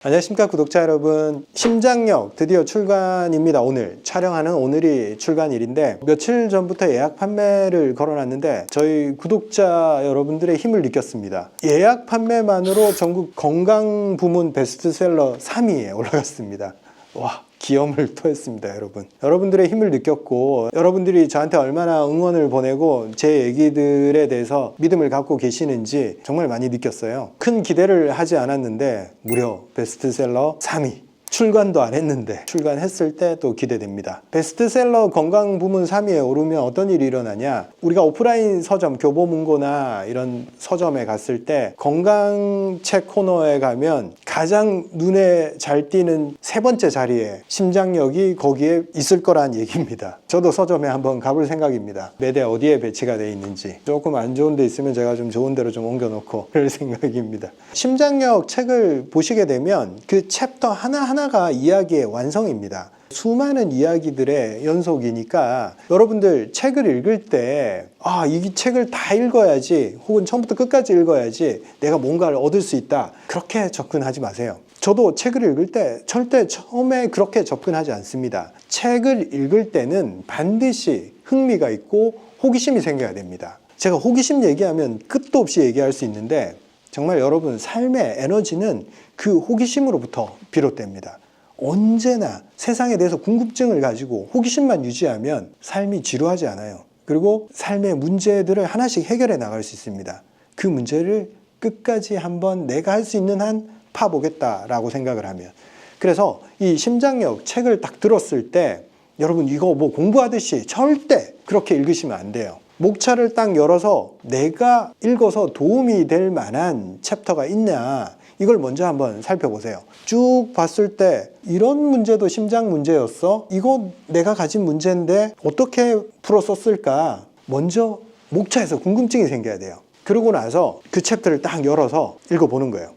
안녕하십니까 구독자 여러분, 심장력 드디어 출간입니다. 오늘 촬영하는 오늘이 출간일인데 며칠 전부터 예약 판매를 걸어놨는데 저희 구독자 여러분들의 힘을 느꼈습니다. 예약 판매만으로 전국 건강 부문 베스트셀러 3위에 올라갔습니다. 와, 기염을 토했습니다. 여러분들의 힘을 느꼈고, 여러분들이 저한테 얼마나 응원을 보내고 제 얘기들에 대해서 믿음을 갖고 계시는지 정말 많이 느꼈어요. 큰 기대를 하지 않았는데 무려 베스트셀러 3위, 출간도 안 했는데 출간했을 때 또 기대됩니다. 베스트셀러 건강 부문 3위에 오르면 어떤 일이 일어나냐, 우리가 오프라인 서점, 교보문고나 이런 서점에 갔을 때 건강책 코너에 가면 가장 눈에 잘 띄는 세 번째 자리에 심장력이 거기에 있을 거란 얘기입니다. 저도 서점에 한번 가볼 생각입니다. 매대 어디에 배치가 돼 있는지, 조금 안 좋은 데 있으면 제가 좀 좋은 데로 좀 옮겨 놓고 그럴 생각입니다. 심장력 책을 보시게 되면 그 챕터 하나하나가 이야기의 완성입니다. 수많은 이야기들의 연속이니까 여러분들 책을 읽을 때 이 책을 다 읽어야지, 혹은 처음부터 끝까지 읽어야지 내가 뭔가를 얻을 수 있다, 그렇게 접근하지 마세요. 저도 책을 읽을 때 절대 처음에 그렇게 접근하지 않습니다. 책을 읽을 때는 반드시 흥미가 있고 호기심이 생겨야 됩니다. 제가 호기심 얘기하면 끝도 없이 얘기할 수 있는데 정말 여러분, 삶의 에너지는 그 호기심으로부터 비롯됩니다. 언제나 세상에 대해서 궁금증을 가지고 호기심만 유지하면 삶이 지루하지 않아요. 그리고 삶의 문제들을 하나씩 해결해 나갈 수 있습니다. 그 문제를 끝까지 한번 내가 할 수 있는 한 파보겠다라고 생각을 하면. 그래서 이 심장력 책을 딱 들었을 때 여러분, 이거 뭐 공부하듯이 절대 그렇게 읽으시면 안 돼요. 목차를 딱 열어서 내가 읽어서 도움이 될 만한 챕터가 있냐, 이걸 먼저 한번 살펴보세요. 쭉 봤을 때 이런 문제도 심장 문제였어? 이거 내가 가진 문제인데 어떻게 풀었었을까? 먼저 목차에서 궁금증이 생겨야 돼요. 그러고 나서 그 챕터를 딱 열어서 읽어보는 거예요.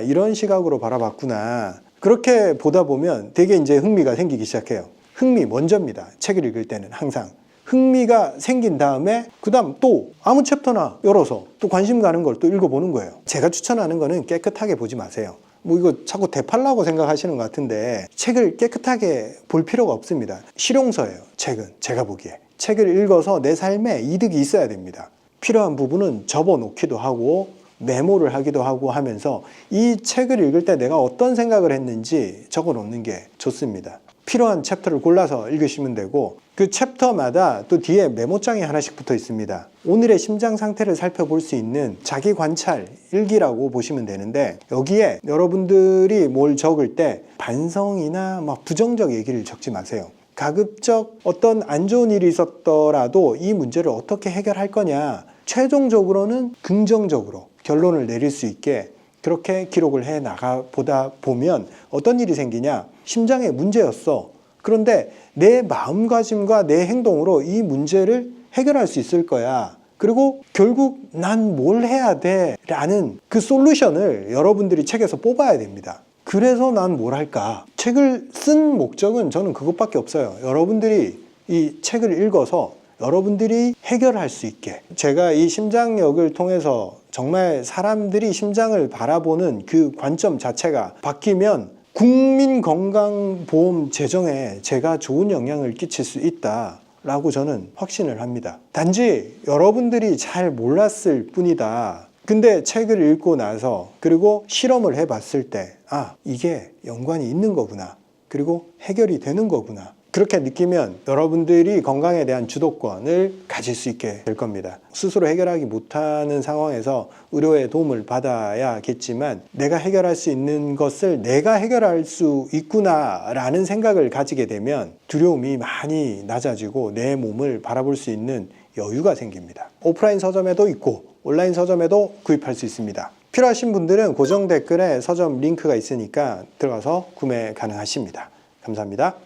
이런 시각으로 바라봤구나. 그렇게 보다 보면 되게 이제 흥미가 생기기 시작해요. 흥미 먼저입니다. 책을 읽을 때는 항상. 흥미가 생긴 다음에 그 다음 또 아무 챕터나 열어서 또 관심 가는 걸 또 읽어보는 거예요. 제가 추천하는 거는 깨끗하게 보지 마세요. 뭐 이거 자꾸 대팔라고 생각하시는 것 같은데 책을 깨끗하게 볼 필요가 없습니다. 실용서예요. 책은 제가 보기에. 책을 읽어서 내 삶에 이득이 있어야 됩니다. 필요한 부분은 접어놓기도 하고 메모를 하기도 하고 하면서 이 책을 읽을 때 내가 어떤 생각을 했는지 적어놓는 게 좋습니다. 필요한 챕터를 골라서 읽으시면 되고, 그 챕터마다 또 뒤에 메모장이 하나씩 붙어 있습니다. 오늘의 심장 상태를 살펴볼 수 있는 자기 관찰 일기라고 보시면 되는데, 여기에 여러분들이 뭘 적을 때 반성이나 막 부정적 얘기를 적지 마세요. 가급적 어떤 안 좋은 일이 있었더라도 이 문제를 어떻게 해결할 거냐, 최종적으로는 긍정적으로 결론을 내릴 수 있게 그렇게 기록을 해 나가 보다 보면 어떤 일이 생기냐, 심장의 문제였어. 그런데 내 마음가짐과 내 행동으로 이 문제를 해결할 수 있을 거야. 그리고 결국 난 뭘 해야 돼? 라는 그 솔루션을 여러분들이 책에서 뽑아야 됩니다. 그래서 난 뭘 할까? 책을 쓴 목적은 저는 그것밖에 없어요. 여러분들이 이 책을 읽어서 여러분들이 해결할 수 있게. 제가 이 심장력을 통해서 정말 사람들이 심장을 바라보는 그 관점 자체가 바뀌면 국민건강보험 재정에 제가 좋은 영향을 끼칠 수 있다라고 저는 확신을 합니다. 단지 여러분들이 잘 몰랐을 뿐이다. 근데 책을 읽고 나서 그리고 실험을 해봤을 때 이게 연관이 있는 거구나. 그리고 해결이 되는 거구나. 그렇게 느끼면 여러분들이 건강에 대한 주도권을 가질 수 있게 될 겁니다. 스스로 해결하기 못하는 상황에서 의료의 도움을 받아야겠지만 내가 해결할 수 있는 것을 내가 해결할 수 있구나 라는 생각을 가지게 되면 두려움이 많이 낮아지고 내 몸을 바라볼 수 있는 여유가 생깁니다. 오프라인 서점에도 있고 온라인 서점에도 구입할 수 있습니다. 필요하신 분들은 고정 댓글에 서점 링크가 있으니까 들어가서 구매 가능하십니다. 감사합니다.